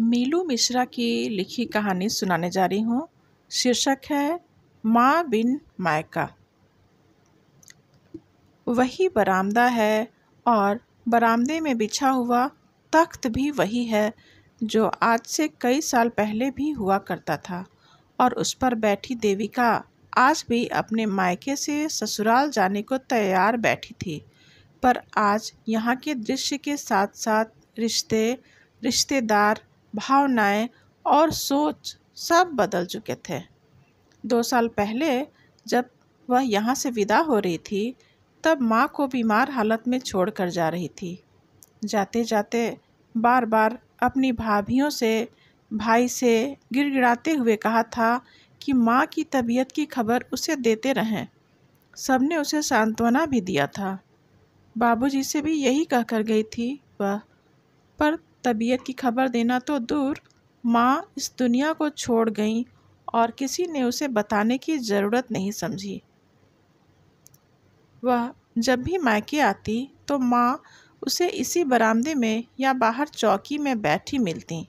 मीलू मिश्रा की लिखी कहानी सुनाने जा रही हूँ। शीर्षक है माँ बिन मायका। वही बरामदा है और बरामदे में बिछा हुआ तख्त भी वही है जो आज से कई साल पहले भी हुआ करता था, और उस पर बैठी देविका आज भी अपने मायके से ससुराल जाने को तैयार बैठी थी। पर आज यहाँ के दृश्य के साथ साथ रिश्ते, रिश्तेदार, भावनाएं और सोच सब बदल चुके थे। 2 साल पहले जब वह यहाँ से विदा हो रही थी, तब माँ को बीमार हालत में छोड़कर जा रही थी। जाते जाते बार बार अपनी भाभियों से, भाई से गिड़गिड़ाते हुए कहा था कि माँ की तबीयत की खबर उसे देते रहें। सबने उसे सांत्वना भी दिया था। बाबूजी से भी यही कहकर गई थी वह, पर तबीयत की खबर देना तो दूर, माँ इस दुनिया को छोड़ गई और किसी ने उसे बताने की ज़रूरत नहीं समझी। वह जब भी मायके आती तो माँ उसे इसी बरामदे में या बाहर चौकी में बैठी मिलती।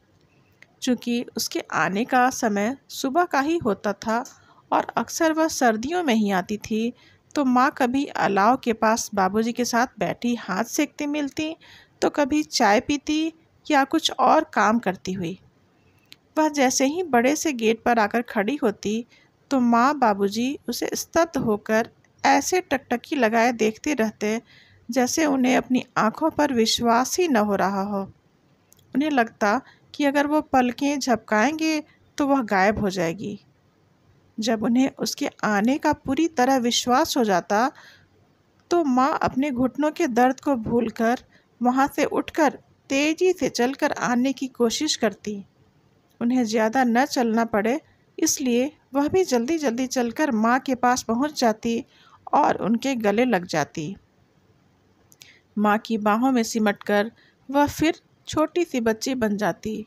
चूँकि उसके आने का समय सुबह का ही होता था और अक्सर वह सर्दियों में ही आती थी, तो माँ कभी अलाव के पास बाबूजी के साथ बैठी हाथ सेकती मिलती, तो कभी चाय पीती या कुछ और काम करती हुई। वह जैसे ही बड़े से गेट पर आकर खड़ी होती तो माँ बाबूजी उसे स्तब्ध होकर ऐसे टकटकी लगाए देखते रहते जैसे उन्हें अपनी आंखों पर विश्वास ही न हो रहा हो। उन्हें लगता कि अगर वो पलकें झपकाएंगे तो वह गायब हो जाएगी। जब उन्हें उसके आने का पूरी तरह विश्वास हो जाता तो माँ अपने घुटनों के दर्द को भूलकर वहाँ से उठकर तेजी से चलकर आने की कोशिश करती। उन्हें ज़्यादा न चलना पड़े, इसलिए वह भी जल्दी जल्दी चलकर माँ के पास पहुँच जाती और उनके गले लग जाती। माँ की बाहों में सिमटकर वह फिर छोटी सी बच्ची बन जाती।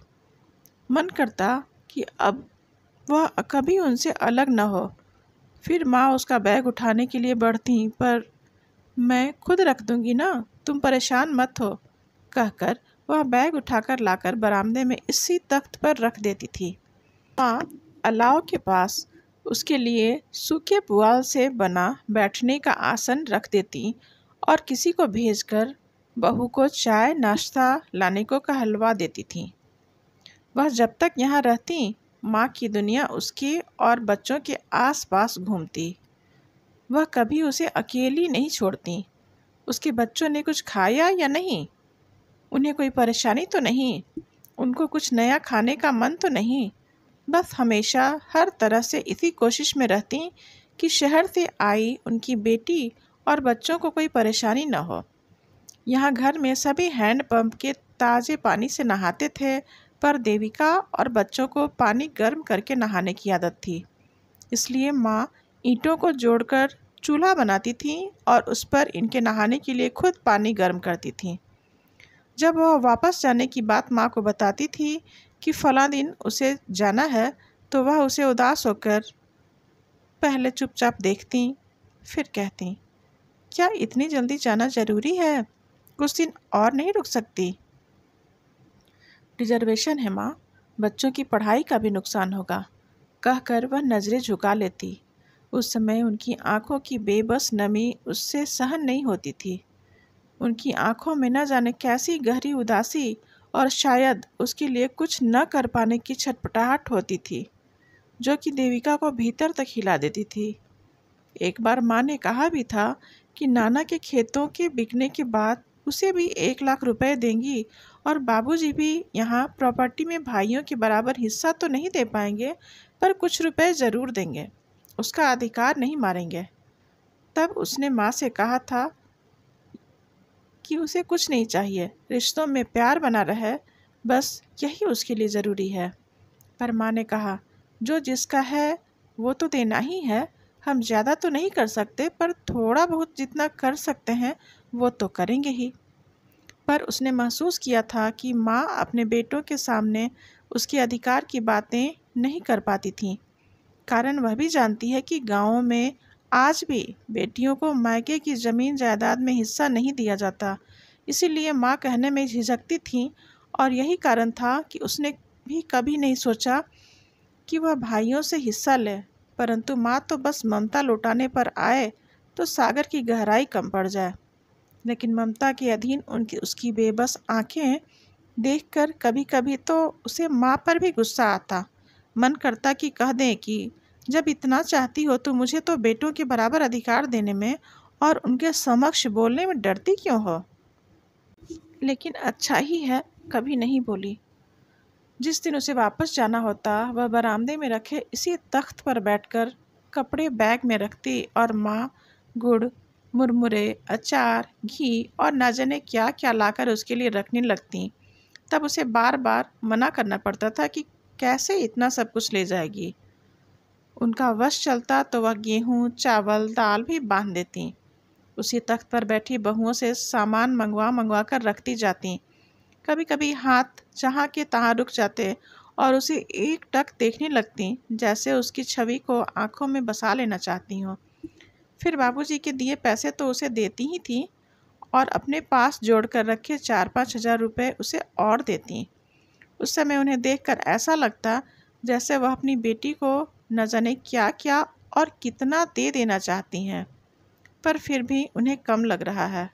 मन करता कि अब वह कभी उनसे अलग न हो। फिर माँ उसका बैग उठाने के लिए बढ़ती, पर मैं खुद रख दूंगी ना, तुम परेशान मत हो, कहकर वह बैग उठाकर लाकर बरामदे में इसी तख्त पर रख देती थी। माँ अलाव के पास उसके लिए सूखे पुआल से बना बैठने का आसन रख देती और किसी को भेजकर बहू को चाय नाश्ता लाने को कहलवा देती थी। वह जब तक यहाँ रहती, माँ की दुनिया उसके और बच्चों के आसपास घूमती। वह कभी उसे अकेली नहीं छोड़ती। उसके बच्चों ने कुछ खाया या नहीं, उन्हें कोई परेशानी तो नहीं, उनको कुछ नया खाने का मन तो नहीं। बस हमेशा हर तरह से इसी कोशिश में रहती कि शहर से आई उनकी बेटी और बच्चों को कोई परेशानी न हो। यहाँ घर में सभी हैंडपंप के ताज़े पानी से नहाते थे, पर देविका और बच्चों को पानी गर्म करके नहाने की आदत थी। इसलिए माँ ईंटों को जोड़कर चूल्हा बनाती थी और उस पर इनके नहाने के लिए खुद पानी गर्म करती थी। जब वह वापस जाने की बात माँ को बताती थी कि फलां दिन उसे जाना है, तो वह उसे उदास होकर पहले चुपचाप देखती, फिर कहती, क्या इतनी जल्दी जाना ज़रूरी है? कुछ दिन और नहीं रुक सकती? रिजर्वेशन है माँ, बच्चों की पढ़ाई का भी नुकसान होगा, कहकर वह नज़रें झुका लेती। उस समय उनकी आंखों की बेबस नमी उससे सहन नहीं होती थी। उनकी आंखों में न जाने कैसी गहरी उदासी और शायद उसके लिए कुछ न कर पाने की छटपटाहट होती थी, जो कि देविका को भीतर तक हिला देती थी। एक बार माँ ने कहा भी था कि नाना के खेतों के बिकने के बाद उसे भी 1 लाख रुपए देंगी, और बाबूजी भी यहाँ प्रॉपर्टी में भाइयों के बराबर हिस्सा तो नहीं दे पाएंगे, पर कुछ रुपए ज़रूर देंगे, उसका अधिकार नहीं मारेंगे। तब उसने माँ से कहा था कि उसे कुछ नहीं चाहिए, रिश्तों में प्यार बना रहे, बस यही उसके लिए ज़रूरी है। पर माँ ने कहा, जो जिसका है वो तो देना ही है, हम ज़्यादा तो नहीं कर सकते, पर थोड़ा बहुत जितना कर सकते हैं वो तो करेंगे ही। पर उसने महसूस किया था कि माँ अपने बेटों के सामने उसके अधिकार की बातें नहीं कर पाती थी, कारण वह भी जानती है कि गाँवों में आज भी बेटियों को मायके की ज़मीन जायदाद में हिस्सा नहीं दिया जाता। इसीलिए माँ कहने में झिझकती थी, और यही कारण था कि उसने भी कभी नहीं सोचा कि वह भाइयों से हिस्सा ले, परंतु माँ तो बस ममता लौटाने पर आए तो सागर की गहराई कम पड़ जाए। लेकिन ममता के अधीन उसकी बेबस आंखें देखकर कभी कभी तो उसे माँ पर भी गुस्सा आता। मन करता कि कह दें कि जब इतना चाहती हो तो मुझे तो बेटों के बराबर अधिकार देने में और उनके समक्ष बोलने में डरती क्यों हो। लेकिन अच्छा ही है कभी नहीं बोली। जिस दिन उसे वापस जाना होता वह बरामदे में रखे इसी तख्त पर बैठकर कपड़े बैग में रखती और माँ गुड़, मुरमुरे, अचार, घी और न जाने क्या क्या लाकर उसके लिए रखने लगती। तब उसे बार बार मना करना पड़ता था कि कैसे इतना सब कुछ ले जाएगी। उनका वश चलता तो वह गेहूँ, चावल, दाल भी बांध देती। उसी तख्त पर बैठी बहुओं से सामान मंगवा कर रखती जाती। कभी कभी हाथ जहाँ के तहाँ रुक जाते और उसे एक टक देखने लगती, जैसे उसकी छवि को आंखों में बसा लेना चाहती हों। फिर बाबूजी के दिए पैसे तो उसे देती ही थी और अपने पास जोड़ कर रखे 4-5 हज़ार रुपये उसे और देती। उस समय उन्हें देखकर ऐसा लगता जैसे वह अपनी बेटी को न जाने क्या क्या और कितना दे देना चाहती हैं, पर फिर भी उन्हें कम लग रहा है।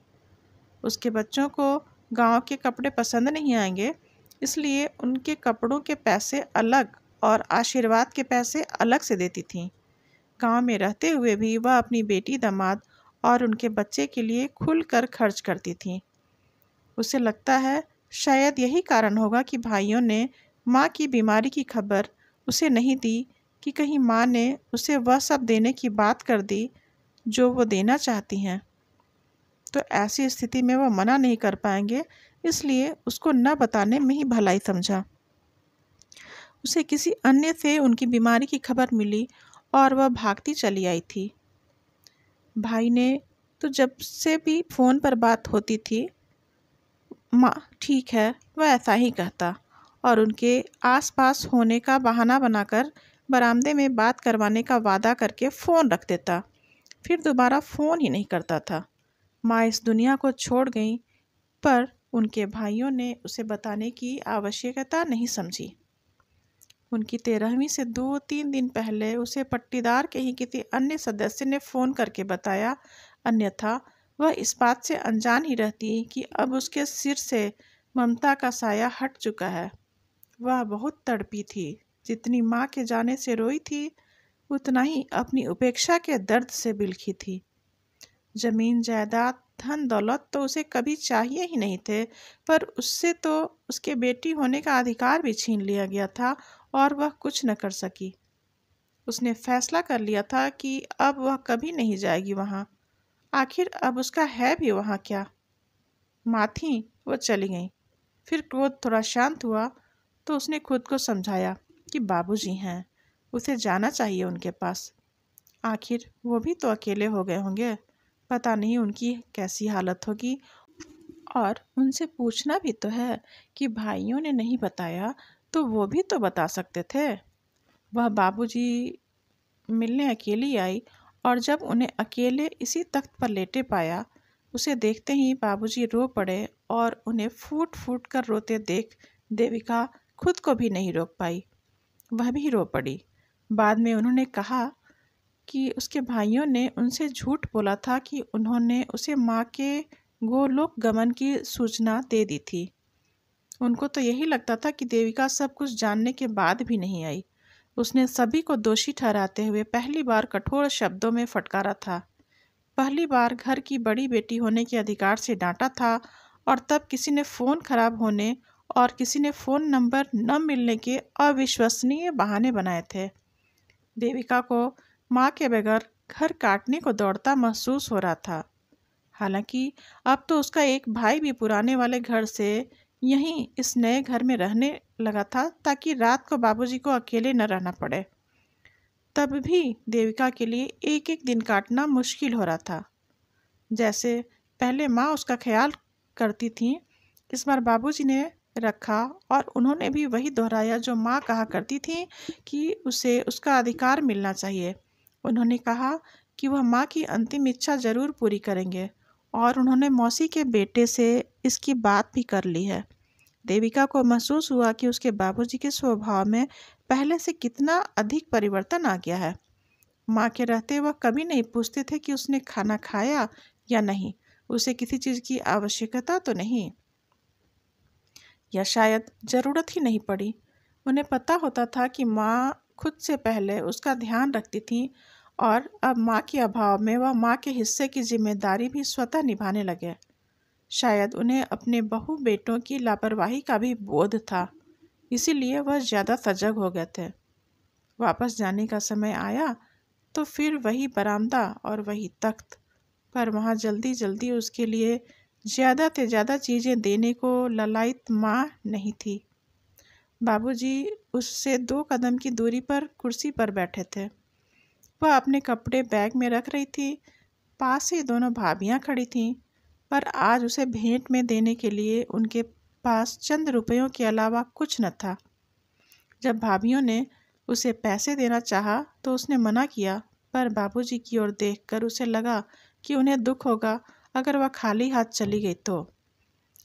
उसके बच्चों को गांव के कपड़े पसंद नहीं आएंगे, इसलिए उनके कपड़ों के पैसे अलग और आशीर्वाद के पैसे अलग से देती थीं। गांव में रहते हुए भी वह अपनी बेटी, दामाद और उनके बच्चे के लिए खुलकर खर्च करती थीं। उसे लगता है शायद यही कारण होगा कि भाइयों ने माँ की बीमारी की खबर उसे नहीं दी कि कहीं माँ ने उसे वह सब देने की बात कर दी जो वो देना चाहती हैं। तो ऐसी स्थिति में वह मना नहीं कर पाएंगे, इसलिए उसको न बताने में ही भलाई समझा। उसे किसी अन्य से उनकी बीमारी की खबर मिली और वह भागती चली आई थी। भाई ने तो जब से भी फ़ोन पर बात होती थी, माँ ठीक है, वह ऐसा ही कहता और उनके आसपास होने का बहाना बनाकर बरामदे में बात करवाने का वादा करके फ़ोन रख देता, फिर दोबारा फ़ोन ही नहीं करता था। माँ इस दुनिया को छोड़ गई, पर उनके भाइयों ने उसे बताने की आवश्यकता नहीं समझी। उनकी 13वीं से 2-3 दिन पहले उसे पट्टीदार के ही किसी अन्य सदस्य ने फ़ोन करके बताया, अन्यथा वह इस बात से अनजान ही रहती कि अब उसके सिर से ममता का साया हट चुका है। वह बहुत तड़पी थी, जितनी माँ के जाने से रोई थी उतना ही अपनी उपेक्षा के दर्द से बिलखी थी। जमीन जायदाद, धन दौलत तो उसे कभी चाहिए ही नहीं थे, पर उससे तो उसके बेटी होने का अधिकार भी छीन लिया गया था और वह कुछ न कर सकी। उसने फैसला कर लिया था कि अब वह कभी नहीं जाएगी वहाँ। आखिर अब उसका है भी वहाँ क्या। माँ थी, वो चली गई। फिर क्रोध थोड़ा शांत हुआ तो उसने खुद को समझाया कि बाबूजी हैं, उसे जाना चाहिए उनके पास। आखिर वो भी तो अकेले हो गए होंगे, पता नहीं उनकी कैसी हालत होगी। और उनसे पूछना भी तो है कि भाइयों ने नहीं बताया तो वो भी तो बता सकते थे। वह बाबूजी मिलने अकेली आई और जब उन्हें अकेले इसी तख्त पर लेटे पाया, उसे देखते ही बाबूजी रो पड़े और उन्हें फूट फूट कर रोते देख देविका खुद को भी नहीं रोक पाई, वह भी रो पड़ी। बाद में उन्होंने कहा कि उसके भाइयों ने उनसे झूठ बोला था कि उन्होंने उसे माँ के गोलोक गमन की सूचना दे दी थी। उनको तो यही लगता था कि देविका सब कुछ जानने के बाद भी नहीं आई। उसने सभी को दोषी ठहराते हुए पहली बार कठोर शब्दों में फटकारा था। पहली बार घर की बड़ी बेटी होने के अधिकार से डांटा था और तब किसी ने फ़ोन खराब होने और किसी ने फ़ोन नंबर न मिलने के अविश्वसनीय बहाने बनाए थे। देविका को माँ के बगैर घर काटने को दौड़ता महसूस हो रहा था। हालांकि अब तो उसका एक भाई भी पुराने वाले घर से यहीं इस नए घर में रहने लगा था, ताकि रात को बाबूजी को अकेले न रहना पड़े। तब भी देविका के लिए एक एक दिन काटना मुश्किल हो रहा था। जैसे पहले माँ उसका ख्याल करती थी, इस बार बाबूजी ने रखा और उन्होंने भी वही दोहराया जो माँ कहा करती थी कि उसे उसका अधिकार मिलना चाहिए। उन्होंने कहा कि वह माँ की अंतिम इच्छा ज़रूर पूरी करेंगे और उन्होंने मौसी के बेटे से इसकी बात भी कर ली है। देविका को महसूस हुआ कि उसके बाबूजी के स्वभाव में पहले से कितना अधिक परिवर्तन आ गया है। माँ के रहते वह कभी नहीं पूछते थे कि उसने खाना खाया या नहीं, उसे किसी चीज़ की आवश्यकता तो नहीं, या शायद ज़रूरत ही नहीं पड़ी। उन्हें पता होता था कि माँ खुद से पहले उसका ध्यान रखती थी और अब माँ के अभाव में वह माँ के हिस्से की जिम्मेदारी भी स्वतः निभाने लगे। शायद उन्हें अपने बहू बेटों की लापरवाही का भी बोध था, इसीलिए वह ज़्यादा सजग हो गए थे। वापस जाने का समय आया तो फिर वही बरामदा और वही तख्त, पर वहाँ जल्दी जल्दी उसके लिए ज़्यादा से ज़्यादा चीज़ें देने को ललायत माँ नहीं थी। बाबूजी उससे 2 कदम की दूरी पर कुर्सी पर बैठे थे। वह अपने कपड़े बैग में रख रही थी। पास ही दोनों भाभियाँ खड़ी थीं, पर आज उसे भेंट में देने के लिए उनके पास चंद रुपयों के अलावा कुछ न था। जब भाभियों ने उसे पैसे देना चाहा तो उसने मना किया, पर बाबूजी की ओर देखकर उसे लगा कि उन्हें दुख होगा अगर वह खाली हाथ चली गई तो।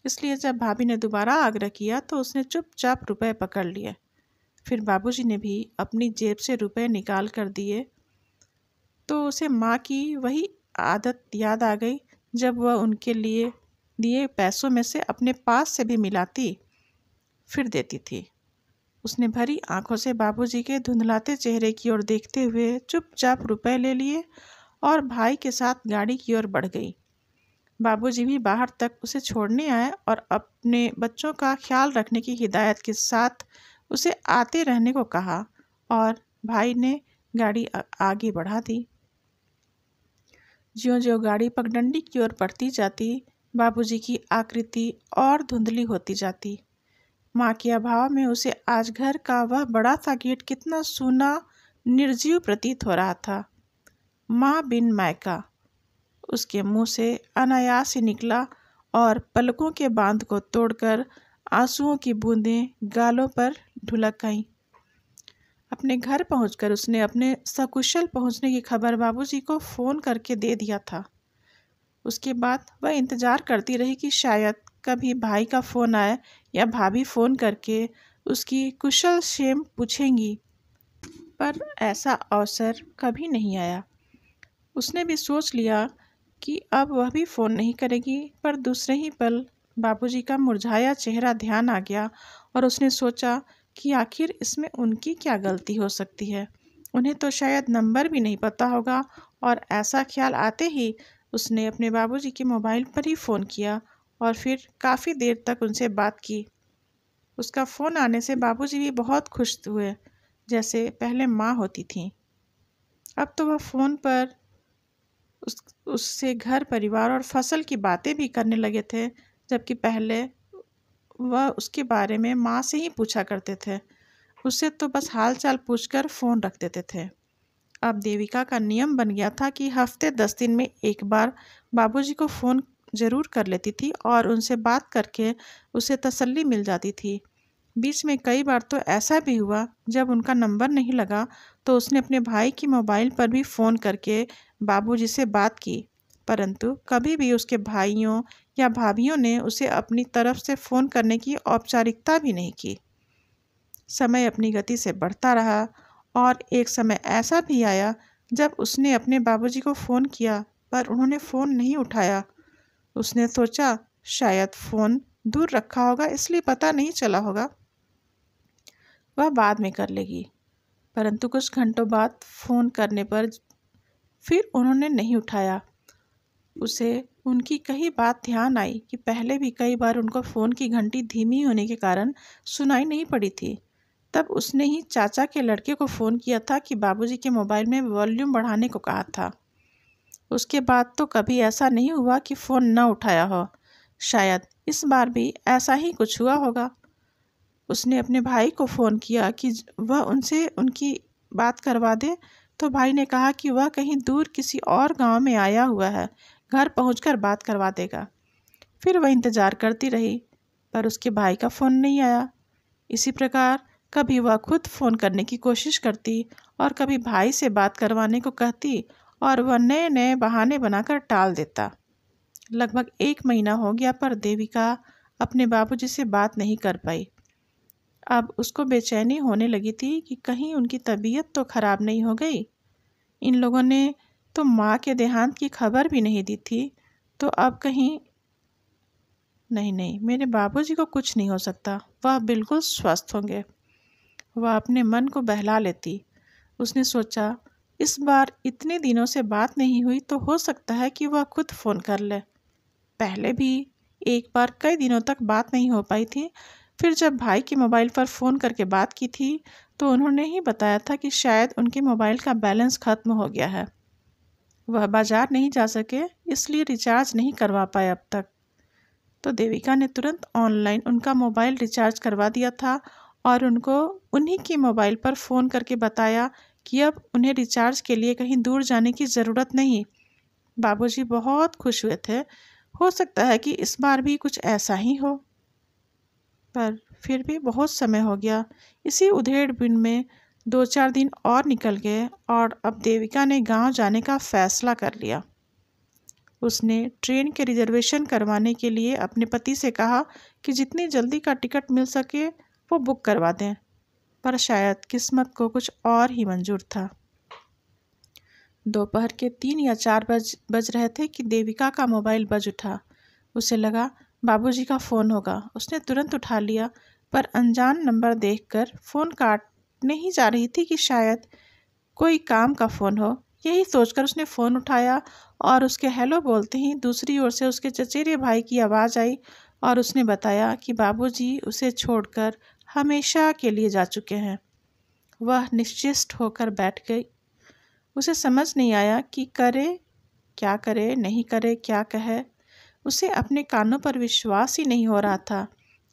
इसलिए जब भाभी ने दोबारा आग्रह किया तो उसने चुपचाप रुपए पकड़ लिए। फिर बाबूजी ने भी अपनी जेब से रुपए निकाल कर दिए तो उसे माँ की वही आदत याद आ गई, जब वह उनके लिए दिए पैसों में से अपने पास से भी मिलाती फिर देती थी। उसने भरी आंखों से बाबूजी के धुंधलाते चेहरे की ओर देखते हुए चुपचाप रुपए ले लिए और भाई के साथ गाड़ी की ओर बढ़ गई। बाबूजी भी बाहर तक उसे छोड़ने आए और अपने बच्चों का ख्याल रखने की हिदायत के साथ उसे आते रहने को कहा और भाई ने गाड़ी आगे बढ़ा दी। ज्यों-ज्यों गाड़ी पगडंडी की ओर बढ़ती जाती, बाबूजी की आकृति और धुंधली होती जाती। माँ के अभाव में उसे आज घर का वह बड़ा सा गेट कितना सूना निर्जीव प्रतीत हो रहा था। माँ बिन मायका उसके मुंह से अनायास ही निकला और पलकों के बांध को तोड़कर आंसुओं की बूंदें गालों पर ढुलक आईं। अपने घर पहुंचकर उसने अपने सकुशल पहुंचने की खबर बाबूजी को फ़ोन करके दे दिया था। उसके बाद वह इंतज़ार करती रही कि शायद कभी भाई का फ़ोन आए या भाभी फ़ोन करके उसकी कुशल क्षेम पूछेंगी, पर ऐसा अवसर कभी नहीं आया। उसने भी सोच लिया कि अब वह भी फ़ोन नहीं करेगी, पर दूसरे ही पल बाबूजी का मुरझाया चेहरा ध्यान आ गया और उसने सोचा कि आखिर इसमें उनकी क्या गलती हो सकती है। उन्हें तो शायद नंबर भी नहीं पता होगा, और ऐसा ख्याल आते ही उसने अपने बाबूजी के मोबाइल पर ही फ़ोन किया और फिर काफ़ी देर तक उनसे बात की। उसका फ़ोन आने से बाबूजी भी बहुत खुश हुए, जैसे पहले माँ होती थीं। अब तो वह फ़ोन पर उससे घर परिवार और फसल की बातें भी करने लगे थे, जबकि पहले वह उसके बारे में माँ से ही पूछा करते थे। उससे तो बस हाल चाल पूछकर फ़ोन रख देते थे। अब देविका का नियम बन गया था कि हफ्ते 10 दिन में एक बार बाबूजी को फ़ोन ज़रूर कर लेती थी और उनसे बात करके उसे तसल्ली मिल जाती थी। बीच में कई बार तो ऐसा भी हुआ, जब उनका नंबर नहीं लगा तो उसने अपने भाई की मोबाइल पर भी फ़ोन करके बाबूजी से बात की, परंतु कभी भी उसके भाइयों या भाभियों ने उसे अपनी तरफ से फ़ोन करने की औपचारिकता भी नहीं की। समय अपनी गति से बढ़ता रहा और एक समय ऐसा भी आया जब उसने अपने बाबूजी को फ़ोन किया, पर उन्होंने फ़ोन नहीं उठाया। उसने सोचा शायद फ़ोन दूर रखा होगा, इसलिए पता नहीं चला होगा, वह बाद में कर लेगी। परंतु कुछ घंटों बाद फ़ोन करने पर फिर उन्होंने नहीं उठाया। उसे उनकी कही बात ध्यान आई कि पहले भी कई बार उनको फ़ोन की घंटी धीमी होने के कारण सुनाई नहीं पड़ी थी। तब उसने ही चाचा के लड़के को फ़ोन किया था कि बाबूजी के मोबाइल में वॉल्यूम बढ़ाने को कहा था। उसके बाद तो कभी ऐसा नहीं हुआ कि फ़ोन न उठाया हो। शायद इस बार भी ऐसा ही कुछ हुआ होगा। उसने अपने भाई को फ़ोन किया कि वह उनसे उनकी बात करवा दे, तो भाई ने कहा कि वह कहीं दूर किसी और गांव में आया हुआ है, घर पहुंचकर बात करवा देगा। फिर वह इंतज़ार करती रही, पर उसके भाई का फ़ोन नहीं आया। इसी प्रकार कभी वह खुद फ़ोन करने की कोशिश करती और कभी भाई से बात करवाने को कहती, और वह नए नए बहाने बनाकर टाल देता। लगभग 1 महीना हो गया, पर देविका अपने बाबूजी से बात नहीं कर पाई। अब उसको बेचैनी होने लगी थी कि कहीं उनकी तबीयत तो खराब नहीं हो गई। इन लोगों ने तो माँ के देहांत की खबर भी नहीं दी थी, तो अब कहीं नहीं नहीं, मेरे बाबूजी को कुछ नहीं हो सकता, वह बिल्कुल स्वस्थ होंगे। वह अपने मन को बहला लेती। उसने सोचा, इस बार इतने दिनों से बात नहीं हुई तो हो सकता है कि वह खुद फ़ोन कर ले। पहले भी एक बार कई दिनों तक बात नहीं हो पाई थी। फिर जब भाई के मोबाइल पर फ़ोन करके बात की थी तो उन्होंने ही बताया था कि शायद उनके मोबाइल का बैलेंस ख़त्म हो गया है। वह बाज़ार नहीं जा सके, इसलिए रिचार्ज नहीं करवा पाए अब तक। तो देविका ने तुरंत ऑनलाइन उनका मोबाइल रिचार्ज करवा दिया था और उनको उन्हीं के मोबाइल पर फ़ोन करके बताया कि अब उन्हें रिचार्ज के लिए कहीं दूर जाने की ज़रूरत नहीं। बाबूजी बहुत खुश हुए थे। हो सकता है कि इस बार भी कुछ ऐसा ही हो, पर फिर भी बहुत समय हो गया। इसी उधेड़-बुन में 2-4 दिन और निकल गए और अब देविका ने गांव जाने का फैसला कर लिया। उसने ट्रेन के रिजर्वेशन करवाने के लिए अपने पति से कहा कि जितनी जल्दी का टिकट मिल सके वो बुक करवा दें, पर शायद किस्मत को कुछ और ही मंजूर था। दोपहर के 3 या 4 बज रहे थे कि देविका का मोबाइल बज उठा। उसे लगा बाबूजी का फ़ोन होगा। उसने तुरंत उठा लिया, पर अनजान नंबर देखकर फ़ोन काटने ही जा रही थी कि शायद कोई काम का फ़ोन हो। यही सोचकर उसने फ़ोन उठाया और उसके हेलो बोलते ही दूसरी ओर से उसके चचेरे भाई की आवाज़ आई और उसने बताया कि बाबूजी उसे छोड़कर हमेशा के लिए जा चुके हैं। वह निश्चिंत होकर बैठ गई। उसे समझ नहीं आया कि करे क्या करे, नहीं करे क्या कहे। उसे अपने कानों पर विश्वास ही नहीं हो रहा था।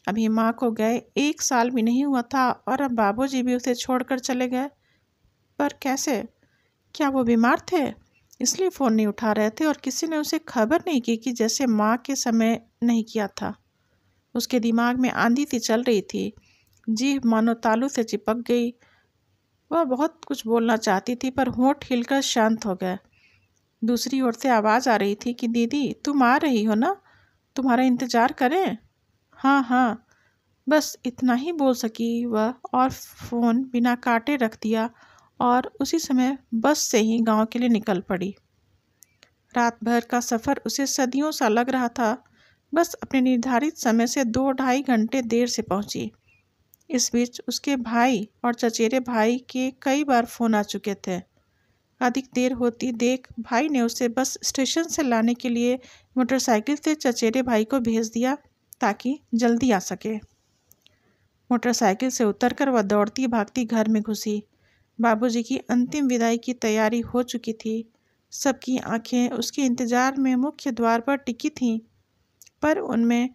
अभी माँ को गए 1 साल भी नहीं हुआ था और अब बाबूजी भी उसे छोड़कर चले गए। पर कैसे? क्या वो बीमार थे इसलिए फ़ोन नहीं उठा रहे थे और किसी ने उसे खबर नहीं की कि जैसे माँ के समय नहीं किया था? उसके दिमाग में आंधी सी चल रही थी। जीभ मानो तालू से चिपक गई। वह बहुत कुछ बोलना चाहती थी पर होंठ हिलकर शांत हो गए। दूसरी ओर से आवाज़ आ रही थी कि दीदी तुम आ रही हो ना, तुम्हारा इंतज़ार करें? हाँ हाँ, बस इतना ही बोल सकी वह और फ़ोन बिना काटे रख दिया और उसी समय बस से ही गांव के लिए निकल पड़ी। रात भर का सफ़र उसे सदियों सा लग रहा था। बस अपने निर्धारित समय से 2-2.5 घंटे देर से पहुंची। इस बीच उसके भाई और चचेरे भाई के कई बार फ़ोन आ चुके थे। अधिक देर होती देख भाई ने उसे बस स्टेशन से लाने के लिए मोटरसाइकिल से चचेरे भाई को भेज दिया ताकि जल्दी आ सके। मोटरसाइकिल से उतरकर वह दौड़ती भागती घर में घुसी। बाबूजी की अंतिम विदाई की तैयारी हो चुकी थी। सबकी आंखें उसके इंतजार में मुख्य द्वार पर टिकी थीं, पर उनमें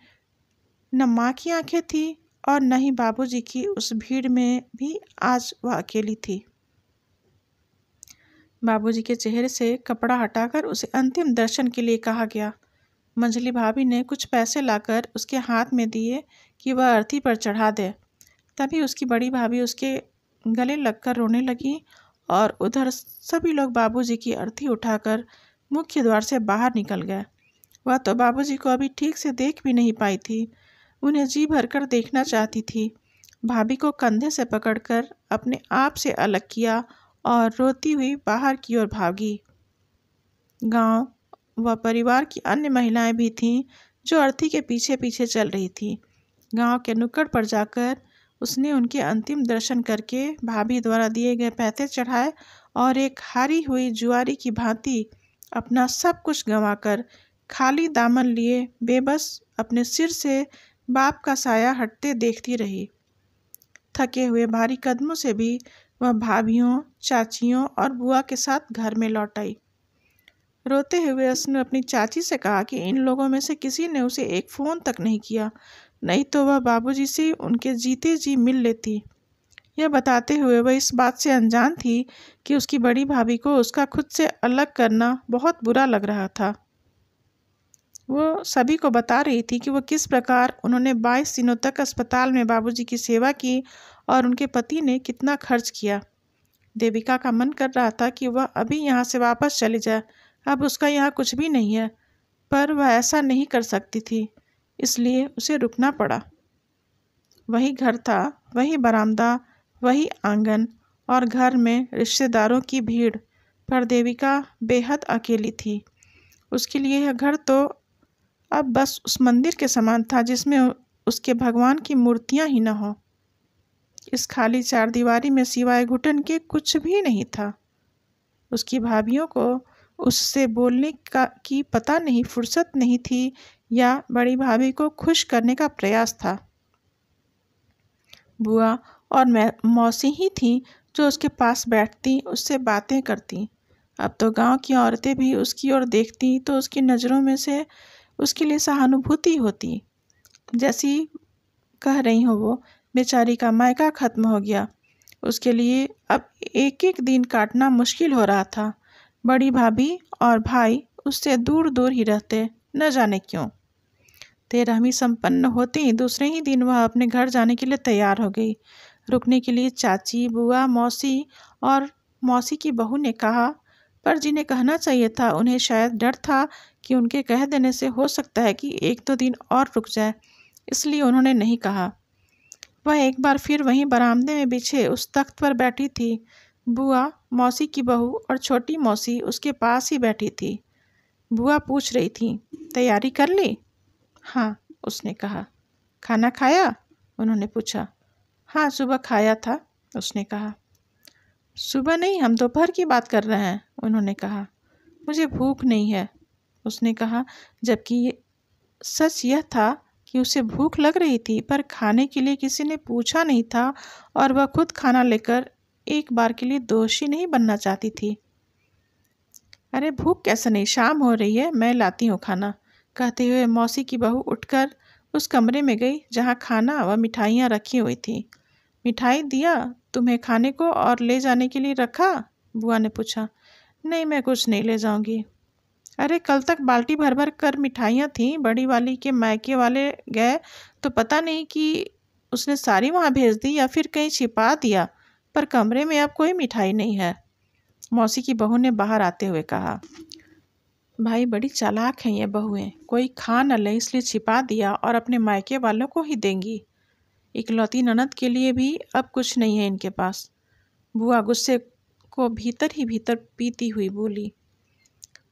न माँ की आंखें थीं और न ही बाबूजी की। उस भीड़ में भी आज वह अकेली थी। बाबूजी के चेहरे से कपड़ा हटाकर उसे अंतिम दर्शन के लिए कहा गया। मंजली भाभी ने कुछ पैसे लाकर उसके हाथ में दिए कि वह अर्थी पर चढ़ा दे। तभी उसकी बड़ी भाभी उसके गले लगकर रोने लगी और उधर सभी लोग बाबूजी की अर्थी उठाकर मुख्य द्वार से बाहर निकल गए। वह तो बाबूजी को अभी ठीक से देख भी नहीं पाई थी। उन्हें जी भरकर देखना चाहती थी। भाभी को कंधे से पकड़कर अपने आप से अलग किया और रोती हुई बाहर की ओर भागी। गांव व परिवार की अन्य महिलाएं भी थीं जो अर्थी के पीछे पीछे चल रही थीं। गांव के नुक्कड़ पर जाकर उसने उनके अंतिम दर्शन करके भाभी द्वारा दिए गए पैसे चढ़ाए और एक हारी हुई जुआरी की भांति अपना सब कुछ गंवाकर खाली दामन लिए बेबस अपने सिर से बाप का साया हटते देखती रही। थके हुए भारी कदमों से भी वह भाभियों, चाचियों और बुआ के साथ घर में लौट आई। रोते हुए उसने अपनी चाची से कहा कि इन लोगों में से किसी ने उसे एक फ़ोन तक नहीं किया, नहीं तो वह बाबूजी से उनके जीते जी मिल लेती। यह बताते हुए वह इस बात से अनजान थी कि उसकी बड़ी भाभी को उसका खुद से अलग करना बहुत बुरा लग रहा था। वो सभी को बता रही थी कि वो किस प्रकार उन्होंने 22 दिनों तक अस्पताल में बाबूजी की सेवा की और उनके पति ने कितना खर्च किया। देविका का मन कर रहा था कि वह अभी यहाँ से वापस चली जाए। अब उसका यहाँ कुछ भी नहीं है, पर वह ऐसा नहीं कर सकती थी। इसलिए उसे रुकना पड़ा। वही घर था, वही बरामदा, वही आंगन, और घर में रिश्तेदारों की भीड़, पर देविका बेहद अकेली थी। उसके लिए यह घर तो अब बस उस मंदिर के समान था जिसमें उसके भगवान की मूर्तियां ही न हो। इस खाली चारदीवारी में सिवाय घुटन के कुछ भी नहीं था। उसकी भाभियों को उससे बोलने की पता नहीं फुर्सत नहीं थी, या बड़ी भाभी को खुश करने का प्रयास था। बुआ और मौसी ही थी जो उसके पास बैठती, उससे बातें करती। अब तो गांव की औरतें भी उसकी ओर देखती तो उसकी नज़रों में से उसके लिए सहानुभूति होती, जैसी कह रही हो वो बेचारी का मायका खत्म हो गया, उसके लिए अब एक एक दिन काटना मुश्किल हो रहा था। बड़ी भाभी और भाई उससे दूर दूर ही रहते, न जाने क्यों। 13वीं संपन्न होते ही दूसरे ही दिन वह अपने घर जाने के लिए तैयार हो गई। रुकने के लिए चाची, बुआ, मौसी और मौसी की बहू ने कहा, पर जिन्हें कहना चाहिए था उन्हें शायद डर था कि उनके कह देने से हो सकता है कि 1-2 दिन और रुक जाए, इसलिए उन्होंने नहीं कहा। वह एक बार फिर वहीं बरामदे में बिछे उस तख्त पर बैठी थी। बुआ, मौसी की बहू और छोटी मौसी उसके पास ही बैठी थी। बुआ पूछ रही थी, तैयारी कर ली? हाँ, उसने कहा। खाना खाया? उन्होंने पूछा। हाँ, सुबह खाया था, उसने कहा। सुबह नहीं, हम दोपहर की बात कर रहे हैं, उन्होंने कहा। मुझे भूख नहीं है, उसने कहा, जबकि सच यह था कि उसे भूख लग रही थी, पर खाने के लिए किसी ने पूछा नहीं था और वह खुद खाना लेकर एक बार के लिए दोषी नहीं बनना चाहती थी। अरे भूख कैसे नहीं, शाम हो रही है, मैं लाती हूँ खाना, कहते हुए मौसी की बहू उठकर उस कमरे में गई जहाँ खाना व मिठाइयाँ रखी हुई थी। मिठाई दिया तुम्हें खाने को और ले जाने के लिए रखा? बुआ ने पूछा। नहीं, मैं कुछ नहीं ले जाऊंगी। अरे कल तक बाल्टी भर भर कर मिठाइयाँ थीं, बड़ी वाली के मायके वाले गए तो पता नहीं कि उसने सारी वहाँ भेज दी या फिर कहीं छिपा दिया, पर कमरे में अब कोई मिठाई नहीं है, मौसी की बहू ने बाहर आते हुए कहा। भाई बड़ी चालाक हैं ये बहुएं, कोई खा न ले इसलिए छिपा दिया और अपने मायके वालों को ही देंगी। इकलौती ननद के लिए भी अब कुछ नहीं है इनके पास। बुआ गुस्से को भीतर ही भीतर पीती हुई बोली।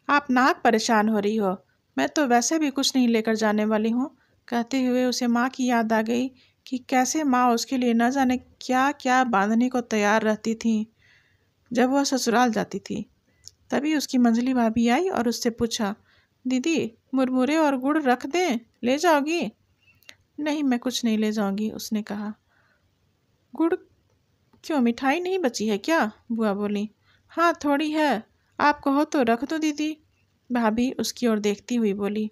आप नाक परेशान हो रही हो, मैं तो वैसे भी कुछ नहीं लेकर जाने वाली हूँ। कहते हुए उसे माँ की याद आ गई कि कैसे माँ उसके लिए न जाने क्या क्या बांधने को तैयार रहती थी जब वह ससुराल जाती थी। तभी उसकी मंझली भाभी आई और उससे पूछा, दीदी मुरमुरे और गुड़ रख दें, ले जाओगी? नहीं, मैं कुछ नहीं ले जाऊंगी, उसने कहा। गुड़ क्यों, मिठाई नहीं बची है क्या? बुआ बोली। हाँ थोड़ी है, आप कहो तो रख दो दीदी, भाभी उसकी ओर देखती हुई बोली।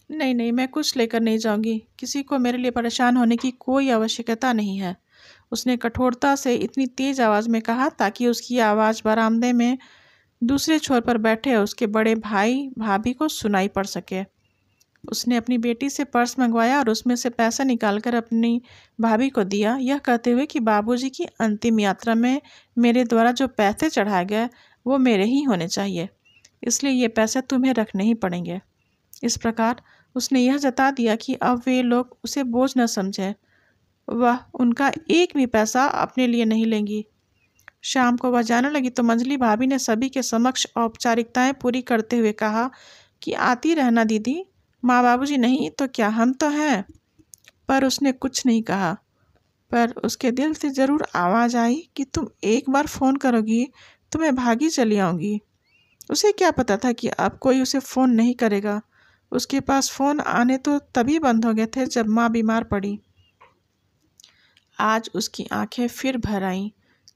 नहीं नहीं, मैं कुछ लेकर नहीं जाऊंगी, किसी को मेरे लिए परेशान होने की कोई आवश्यकता नहीं है, उसने कठोरता से इतनी तेज आवाज़ में कहा ताकि उसकी आवाज़ बरामदे में दूसरे छोर पर बैठे उसके बड़े भाई भाभी को सुनाई पड़ सके। उसने अपनी बेटी से पर्स मंगवाया और उसमें से पैसा निकालकर अपनी भाभी को दिया, यह कहते हुए कि बाबूजी की अंतिम यात्रा में मेरे द्वारा जो पैसे चढ़ाए गए वो मेरे ही होने चाहिए, इसलिए ये पैसे तुम्हें रखने ही पड़ेंगे। इस प्रकार उसने यह जता दिया कि अब वे लोग उसे बोझ न समझें, वह उनका एक भी पैसा अपने लिए नहीं लेंगी। शाम को वह जाने लगी तो मंझली भाभी ने सभी के समक्ष औपचारिकताएं पूरी करते हुए कहा कि आती रहना दीदी, माँ बाबूजी नहीं तो क्या हम तो हैं। पर उसने कुछ नहीं कहा, पर उसके दिल से ज़रूर आवाज़ आई कि तुम एक बार फ़ोन करोगी तो मैं भागी चली आऊँगी। उसे क्या पता था कि अब कोई उसे फ़ोन नहीं करेगा। उसके पास फ़ोन आने तो तभी बंद हो गए थे जब माँ बीमार पड़ी। आज उसकी आंखें फिर भर आईं,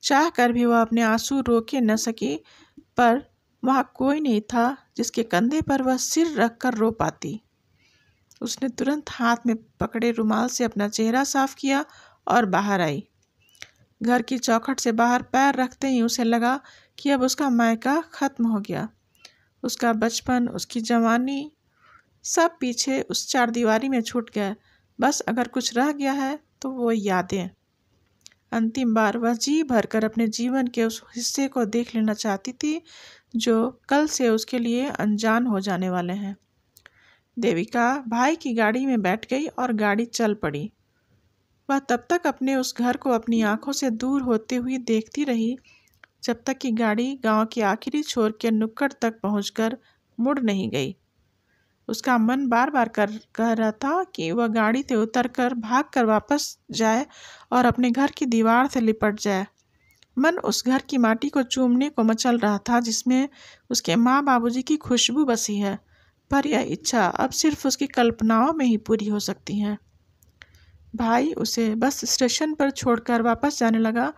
चाह कर भी वह अपने आंसू रोके न सकी, पर वहाँ कोई नहीं था जिसके कंधे पर वह सिर रख कर रो पाती। उसने तुरंत हाथ में पकड़े रुमाल से अपना चेहरा साफ किया और बाहर आई। घर की चौखट से बाहर पैर रखते ही उसे लगा कि अब उसका मायका खत्म हो गया। उसका बचपन, उसकी जवानी, सब पीछे उस चारदीवारी में छूट गया। बस अगर कुछ रह गया है तो वो यादें। अंतिम बार वह जी भरकर अपने जीवन के उस हिस्से को देख लेना चाहती थी जो कल से उसके लिए अनजान हो जाने वाले हैं। देविका भाई की गाड़ी में बैठ गई और गाड़ी चल पड़ी। वह तब तक अपने उस घर को अपनी आंखों से दूर होते हुए देखती रही जब तक कि गाड़ी गांव के आखिरी छोर के नुक्कड़ तक पहुंचकर मुड़ नहीं गई। उसका मन बार बार कह रहा था कि वह गाड़ी से उतरकर भागकर वापस जाए और अपने घर की दीवार से लिपट जाए। मन उस घर की माटी को चूमने को मचल रहा था जिसमें उसके माँ बाबूजी की खुशबू बसी है, पर यह इच्छा अब सिर्फ उसकी कल्पनाओं में ही पूरी हो सकती है। भाई उसे बस स्टेशन पर छोड़कर वापस जाने लगा।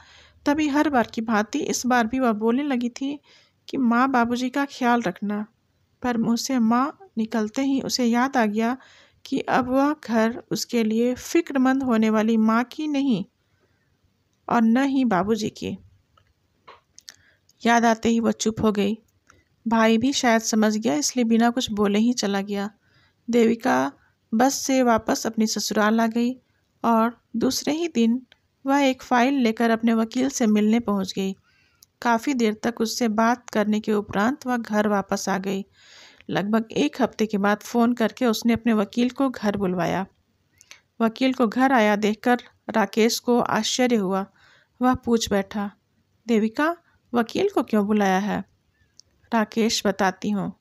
तभी हर बार की भांति इस बार भी वह बोलने लगी थी कि माँ बाबूजी का ख्याल रखना, पर मुँह से माँ निकलते ही उसे याद आ गया कि अब वह घर उसके लिए फिक्रमंद होने वाली माँ की नहीं और न ही बाबूजी की। याद आते ही वह चुप हो गई। भाई भी शायद समझ गया, इसलिए बिना कुछ बोले ही चला गया। देविका बस से वापस अपनी ससुराल आ गई और दूसरे ही दिन वह एक फाइल लेकर अपने वकील से मिलने पहुंच गई। काफ़ी देर तक उससे बात करने के उपरांत वह घर वापस आ गई। लगभग 1 हफ्ते के बाद फ़ोन करके उसने अपने वकील को घर बुलवाया। वकील को घर आया देखकर राकेश को आश्चर्य हुआ। वह पूछ बैठा, देविका, वकील को क्यों बुलाया है? राकेश, बताती हूँ,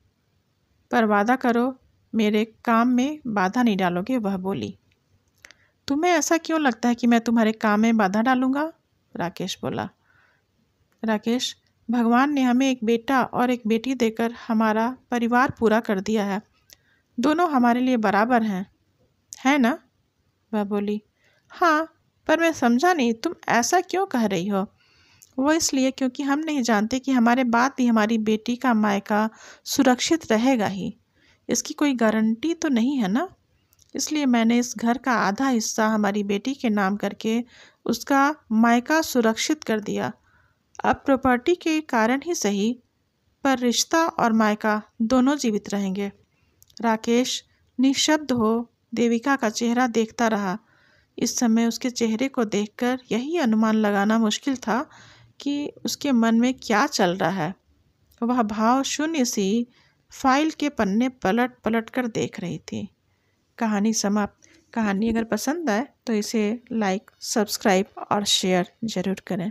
पर वादा करो मेरे काम में बाधा नहीं डालोगे, वह बोली। तुम्हें ऐसा क्यों लगता है कि मैं तुम्हारे काम में बाधा डालूंगा? राकेश बोला। राकेश, भगवान ने हमें एक बेटा और एक बेटी देकर हमारा परिवार पूरा कर दिया है। दोनों हमारे लिए बराबर हैं, है ना? वह बोली। हाँ, पर मैं समझा नहीं, तुम ऐसा क्यों कह रही हो? वो इसलिए क्योंकि हम नहीं जानते कि हमारे बाद भी हमारी बेटी का मायका सुरक्षित रहेगा ही। इसकी कोई गारंटी तो नहीं है ना। इसलिए मैंने इस घर का आधा हिस्सा हमारी बेटी के नाम करके उसका मायका सुरक्षित कर दिया। अब प्रॉपर्टी के कारण ही सही, पर रिश्ता और मायका दोनों जीवित रहेंगे। राकेश निशब्द हो देविका का चेहरा देखता रहा। इस समय उसके चेहरे को देखकर यही अनुमान लगाना मुश्किल था कि उसके मन में क्या चल रहा है। वह भाव शून्य सी फाइल के पन्ने पलट पलट कर देख रही थी। कहानी समाप्त। कहानी अगर पसंद आए तो इसे लाइक, सब्सक्राइब और शेयर ज़रूर करें।